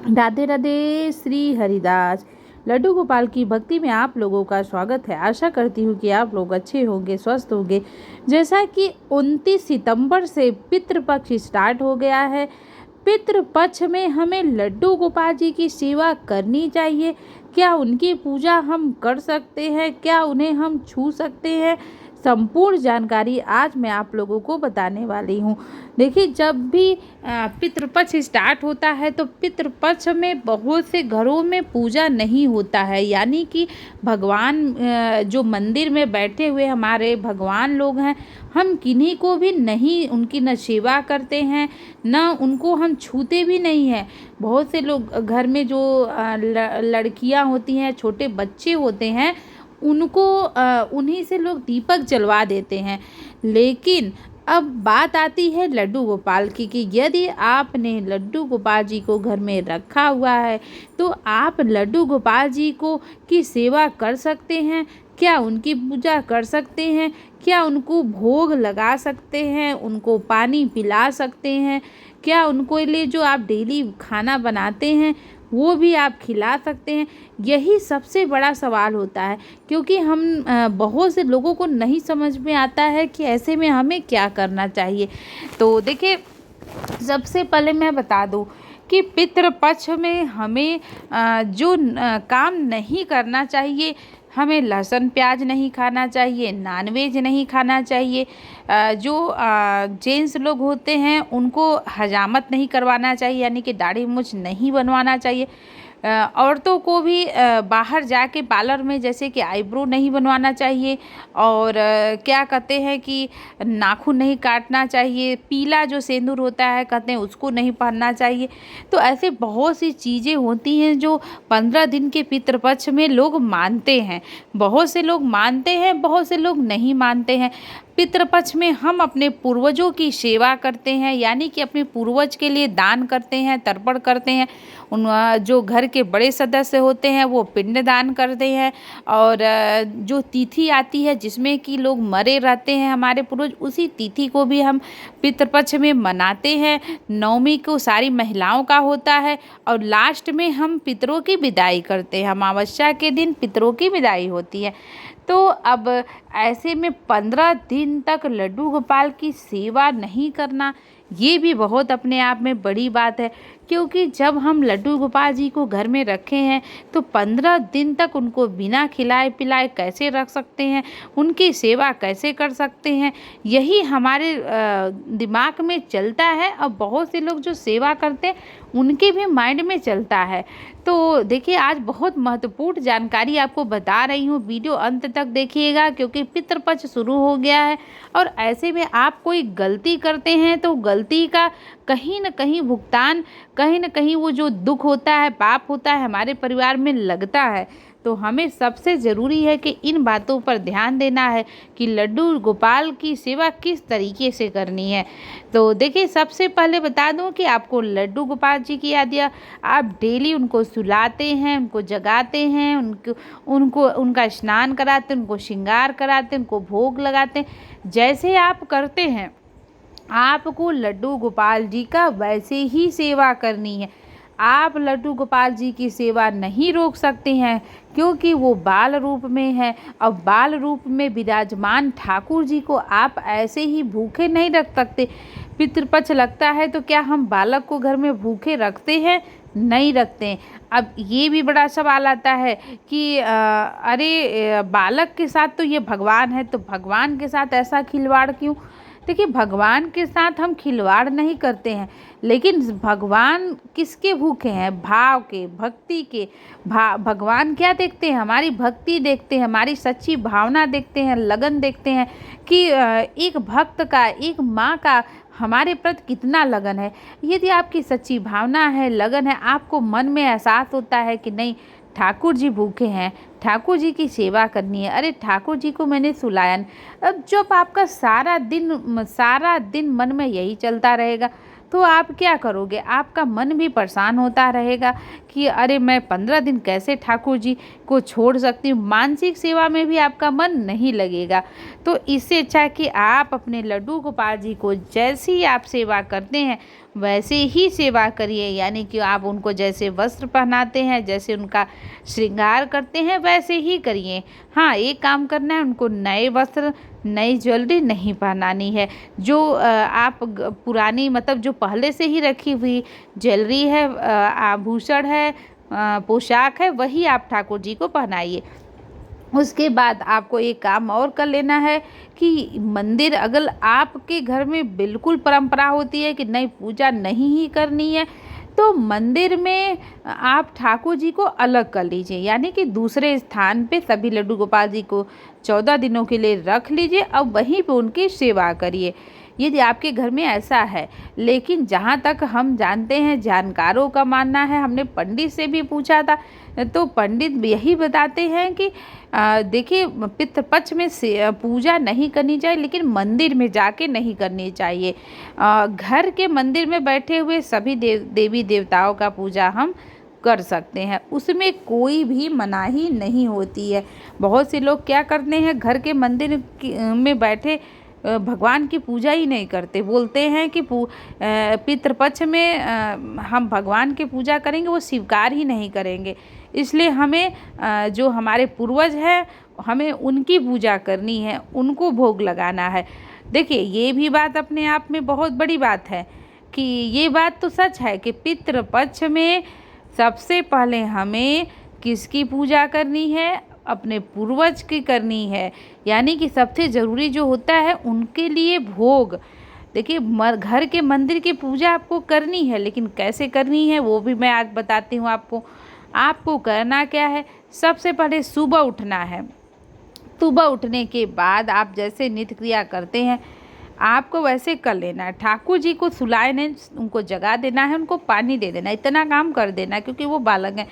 राधे राधे। श्री हरिदास। लड्डू गोपाल की भक्ति में आप लोगों का स्वागत है। आशा करती हूँ कि आप लोग अच्छे होंगे, स्वस्थ होंगे। जैसा कि 29 सितंबर से पितृपक्ष स्टार्ट हो गया है। पितृपक्ष में हमें लड्डू गोपाल जी की सेवा करनी चाहिए। क्या उनकी पूजा हम कर सकते हैं? क्या उन्हें हम छू सकते हैं? संपूर्ण जानकारी आज मैं आप लोगों को बताने वाली हूँ। देखिए, जब भी पितृपक्ष स्टार्ट होता है तो पितृपक्ष में बहुत से घरों में पूजा नहीं होता है, यानी कि भगवान जो मंदिर में बैठे हुए हमारे भगवान लोग हैं, हम किन्हीं को भी नहीं उनकी न सेवा करते हैं, न उनको हम छूते भी नहीं हैं। बहुत से लोग घर में जो लड़कियां होती हैं, छोटे बच्चे होते हैं, उनको उन्हीं से लोग दीपक जलवा देते हैं। लेकिन अब बात आती है लड्डू गोपाल की कि यदि आपने लड्डू गोपाल जी को घर में रखा हुआ है तो आप लड्डू गोपाल जी को की सेवा कर सकते हैं। क्या उनकी पूजा कर सकते हैं? क्या उनको भोग लगा सकते हैं? उनको पानी पिला सकते हैं? क्या उनको लिए जो आप डेली खाना बनाते हैं वो भी आप खिला सकते हैं? यही सबसे बड़ा सवाल होता है, क्योंकि हम बहुत से लोगों को नहीं समझ में आता है कि ऐसे में हमें क्या करना चाहिए। तो देखिए, सबसे पहले मैं बता दूं कि पितृपक्ष में हमें जो काम नहीं करना चाहिए, हमें लहसुन प्याज नहीं खाना चाहिए, नॉनवेज नहीं खाना चाहिए। जो जेंट्स लोग होते हैं उनको हजामत नहीं करवाना चाहिए, यानी कि दाढ़ी मूंछ नहीं बनवाना चाहिए। औरतों को भी बाहर जाके पार्लर में जैसे कि आईब्रो नहीं बनवाना चाहिए, और क्या कहते हैं कि नाखून नहीं काटना चाहिए। पीला जो सिंदूर होता है कहते हैं उसको नहीं पहनना चाहिए। तो ऐसे बहुत सी चीज़ें होती हैं जो 15 दिन के पितृपक्ष में लोग मानते हैं। बहुत से लोग मानते हैं, बहुत से लोग नहीं मानते हैं। पितृपक्ष में हम अपने पूर्वजों की सेवा करते हैं, यानी कि अपने पूर्वज के लिए दान करते हैं, तर्पण करते हैं। उन जो घर के बड़े सदस्य होते हैं वो पिंड दान करते हैं। और जो तिथि आती है जिसमें कि लोग मरे रहते हैं हमारे पूर्वज, उसी तिथि को भी हम पितृपक्ष में मनाते हैं। नवमी को सारी महिलाओं का होता है, और लास्ट में हम पितरों की विदाई करते हैं। अमावस्या के दिन पितरों की विदाई होती है। तो अब ऐसे में 15 दिन तक लड्डू गोपाल की सेवा नहीं करना, ये भी बहुत अपने आप में बड़ी बात है। क्योंकि जब हम लड्डू गोपाल जी को घर में रखे हैं तो 15 दिन तक उनको बिना खिलाए पिलाए कैसे रख सकते हैं, उनकी सेवा कैसे कर सकते हैं, यही हमारे दिमाग में चलता है। और बहुत से लोग जो सेवा करते हैं उनके भी माइंड में चलता है। तो देखिए, आज बहुत महत्वपूर्ण जानकारी आपको बता रही हूँ, वीडियो अंत तक देखिएगा, क्योंकि पितृपक्ष शुरू हो गया है। और ऐसे में आप कोई गलती करते हैं तो गलती का कहीं न कहीं भुगतान, कहीं न कहीं वो जो दुख होता है, पाप होता है, हमारे परिवार में लगता है। तो हमें सबसे ज़रूरी है कि इन बातों पर ध्यान देना है कि लड्डू गोपाल की सेवा किस तरीके से करनी है। तो देखिए, सबसे पहले बता दूं कि आपको लड्डू गोपाल जी की याद, आप डेली उनको सुलाते हैं, उनको जगाते हैं, उनको उनका स्नान कराते हैं, उनको श्रृंगार कराते हैं, उनको भोग लगाते हैं। जैसे आप करते हैं आपको लड्डू गोपाल जी का वैसे ही सेवा करनी है। आप लड्डू गोपाल जी की सेवा नहीं रोक सकते हैं, क्योंकि वो बाल रूप में है। और बाल रूप में विराजमान ठाकुर जी को आप ऐसे ही भूखे नहीं रख सकते। पितृपक्ष लगता है तो क्या हम बालक को घर में भूखे रखते हैं? नहीं रखते हैं। अब ये भी बड़ा सवाल आता है कि बालक के साथ तो ये भगवान है, तो भगवान के साथ ऐसा खिलवाड़ क्यों? देखिए, भगवान के साथ हम खिलवाड़ नहीं करते हैं, लेकिन भगवान किसके भूखे हैं? भाव के, भक्ति के। भगवान क्या देखते हैं? हमारी भक्ति देखते हैं, हमारी सच्ची भावना देखते हैं, लगन देखते हैं कि एक भक्त का, एक माँ का हमारे प्रति कितना लगन है। यदि आपकी सच्ची भावना है, लगन है, आपको मन में एहसास होता है कि नहीं, ठाकुर जी भूखे हैं, ठाकुर जी की सेवा करनी है, अरे ठाकुर जी को मैंने सुलाया। अब जब आपका सारा दिन मन में यही चलता रहेगा तो आप क्या करोगे? आपका मन भी परेशान होता रहेगा कि अरे मैं 15 दिन कैसे ठाकुर जी को छोड़ सकती हूँ। मानसिक सेवा में भी आपका मन नहीं लगेगा। तो इससे अच्छा है कि आप अपने लड्डू गोपाल जी को जैसी आप सेवा करते हैं वैसे ही सेवा करिए, यानी कि आप उनको जैसे वस्त्र पहनाते हैं, जैसे उनका श्रृंगार करते हैं, वैसे ही करिए। हाँ, एक काम करना है, उनको नए वस्त्र, नई ज्वेलरी नहीं पहनानी है। जो आप पुरानी, मतलब जो पहले से ही रखी हुई ज्वेलरी है, आभूषण है, पोशाक है, वही आप ठाकुर जी को पहनाइए। उसके बाद आपको एक काम और कर लेना है कि मंदिर, अगर आपके घर में बिल्कुल परंपरा होती है कि नहीं, पूजा नहीं ही करनी है, तो मंदिर में आप ठाकुर जी को अलग कर लीजिए, यानी कि दूसरे स्थान पे सभी लड्डू गोपाल जी को 14 दिनों के लिए रख लीजिए, अब वहीं पे उनकी सेवा करिए, यदि आपके घर में ऐसा है। लेकिन जहाँ तक हम जानते हैं, जानकारों का मानना है, हमने पंडित से भी पूछा था, तो पंडित यही बताते हैं कि देखिए, पितृपक्ष में पूजा नहीं करनी चाहिए, लेकिन मंदिर में जाके नहीं करनी चाहिए। घर के मंदिर में बैठे हुए सभी देवी देवताओं का पूजा हम कर सकते हैं, उसमें कोई भी मनाही नहीं होती है। बहुत से लोग क्या करते हैं, घर के मंदिर में बैठे भगवान की पूजा ही नहीं करते, बोलते हैं कि पितृपक्ष में हम भगवान की पूजा करेंगे, वो स्वीकार ही नहीं करेंगे। इसलिए हमें जो हमारे पूर्वज हैं, हमें उनकी पूजा करनी है, उनको भोग लगाना है। देखिए, ये भी बात अपने आप में बहुत बड़ी बात है कि ये बात तो सच है कि पितृपक्ष में सबसे पहले हमें किसकी पूजा करनी है, अपने पूर्वज की करनी है, यानी कि सबसे ज़रूरी जो होता है उनके लिए भोग। देखिए, घर के मंदिर की पूजा आपको करनी है, लेकिन कैसे करनी है वो भी मैं आज बताती हूँ आपको। आपको करना क्या है, सबसे पहले सुबह उठना है। सुबह उठने के बाद आप जैसे नित्य क्रिया करते हैं, आपको वैसे कर लेना है। ठाकुर जी को सुलाए नहीं, उनको जगा देना है, उनको पानी दे देना, इतना काम कर देना है, क्योंकि वो बालक हैं।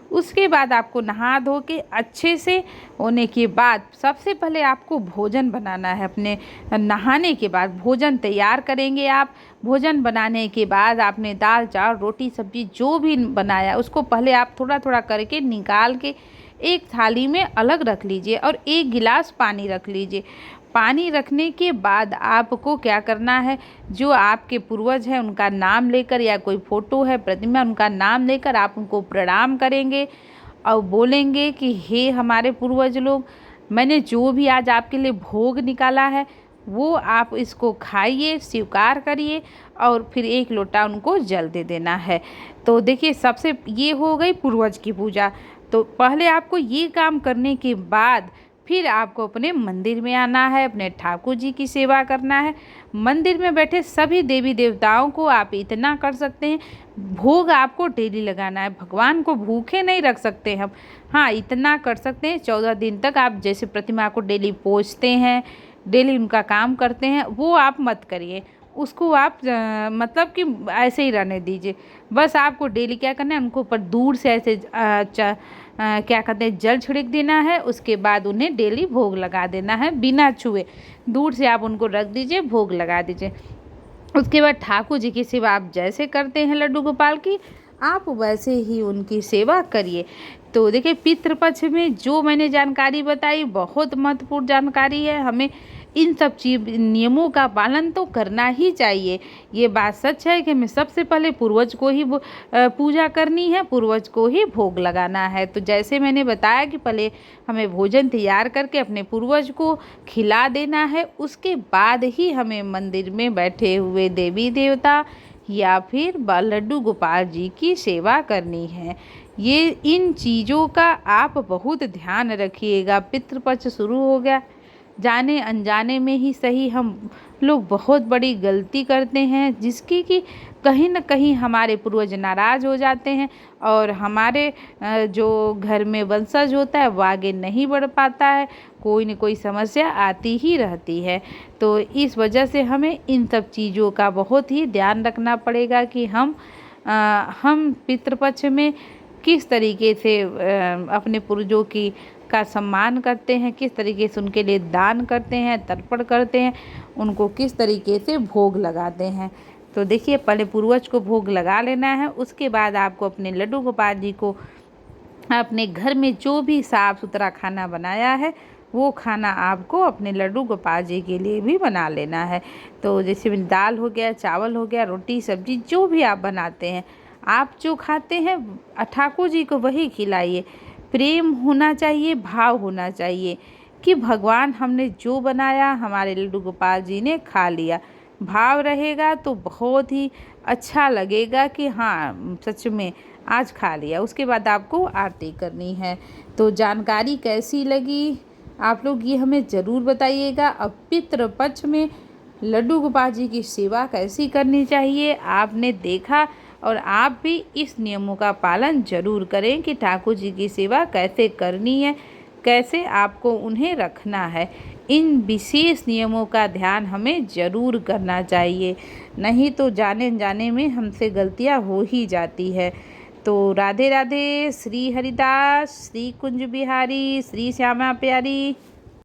उसके बाद आपको नहा धो के अच्छे से होने के बाद सबसे पहले आपको भोजन बनाना है। अपने नहाने के बाद भोजन तैयार करेंगे आप। भोजन बनाने के बाद आपने दाल चावल रोटी सब्जी जो भी बनाया, उसको पहले आप थोड़ा थोड़ा करके निकाल के एक थाली में अलग रख लीजिए और एक गिलास पानी रख लीजिए। पानी रखने के बाद आपको क्या करना है, जो आपके पूर्वज हैं उनका नाम लेकर, या कोई फ़ोटो है, प्रतिमा, उनका नाम लेकर आप उनको प्रणाम करेंगे और बोलेंगे कि हे हमारे पूर्वज लोग, मैंने जो भी आज आपके लिए भोग निकाला है वो आप इसको खाइए, स्वीकार करिए, और फिर एक लोटा उनको जल दे देना है। तो देखिए, सबसे ये हो गई पूर्वज की पूजा। तो पहले आपको ये काम करने के बाद फिर आपको अपने मंदिर में आना है, अपने ठाकुर जी की सेवा करना है। मंदिर में बैठे सभी देवी देवताओं को आप इतना कर सकते हैं, भोग आपको डेली लगाना है, भगवान को भूखे नहीं रख सकते हम। हाँ, इतना कर सकते हैं, 14 दिन तक आप जैसे प्रतिमा को डेली पोंछते हैं, डेली उनका काम करते हैं, वो आप मत करिए। उसको आप मतलब कि ऐसे ही रहने दीजिए। बस आपको डेली क्या करना है, उनको ऊपर दूर से ऐसे क्या कहते हैं, जल छिड़क देना है। उसके बाद उन्हें डेली भोग लगा देना है, बिना छुए। दूर से आप उनको रख दीजिए, भोग लगा दीजिए। उसके बाद ठाकुर जी की सेवा आप जैसे करते हैं लड्डू गोपाल की, आप वैसे ही उनकी सेवा करिए। तो देखिए, पितृपक्ष में जो मैंने जानकारी बताई बहुत महत्वपूर्ण जानकारी है। हमें इन सब नियमों का पालन तो करना ही चाहिए। ये बात सच है कि हमें सबसे पहले पूर्वज को ही पूजा करनी है, पूर्वज को ही भोग लगाना है। तो जैसे मैंने बताया कि पहले हमें भोजन तैयार करके अपने पूर्वज को खिला देना है, उसके बाद ही हमें मंदिर में बैठे हुए देवी देवता या फिर लड्डू गोपाल जी की सेवा करनी है। ये इन चीज़ों का आप बहुत ध्यान रखिएगा। पितृपक्ष शुरू हो गया, जाने अनजाने में ही सही हम लोग बहुत बड़ी गलती करते हैं, जिसकी कि कहीं न कहीं हमारे पूर्वज नाराज़ हो जाते हैं और हमारे जो घर में वंशज होता है वो आगे नहीं बढ़ पाता है, कोई न कोई समस्या आती ही रहती है। तो इस वजह से हमें इन सब चीज़ों का बहुत ही ध्यान रखना पड़ेगा कि हम पितृपक्ष में किस तरीके से अपने पूर्वजों की का सम्मान करते हैं, किस तरीके से उनके लिए दान करते हैं, तर्पण करते हैं, उनको किस तरीके से भोग लगाते हैं। तो देखिए, पहले पूर्वज को भोग लगा लेना है, उसके बाद आपको अपने लड्डू गोपाल जी को अपने घर में जो भी साफ़ सुथरा खाना बनाया है वो खाना आपको अपने लड्डू गोपाल जी के लिए भी बना लेना है। तो जैसे दाल हो गया, चावल हो गया, रोटी सब्जी जो भी आप बनाते हैं, आप जो खाते हैं ठाकुर जी को वही खिलाइए। प्रेम होना चाहिए, भाव होना चाहिए कि भगवान हमने जो बनाया हमारे लड्डू गोपाल जी ने खा लिया। भाव रहेगा तो बहुत ही अच्छा लगेगा कि हाँ सच में आज खा लिया। उसके बाद आपको आरती करनी है। तो जानकारी कैसी लगी आप लोग ये हमें ज़रूर बताइएगा। अब पितृ पक्ष में लड्डू गोपाल जी की सेवा कैसी करनी चाहिए आपने देखा, और आप भी इस नियमों का पालन जरूर करें कि ठाकुर जी की सेवा कैसे करनी है, कैसे आपको उन्हें रखना है। इन विशेष नियमों का ध्यान हमें ज़रूर करना चाहिए, नहीं तो जाने जाने में हमसे गलतियां हो ही जाती है। तो राधे राधे। श्री हरिदास, श्री कुंज बिहारी, श्री श्यामा प्यारी।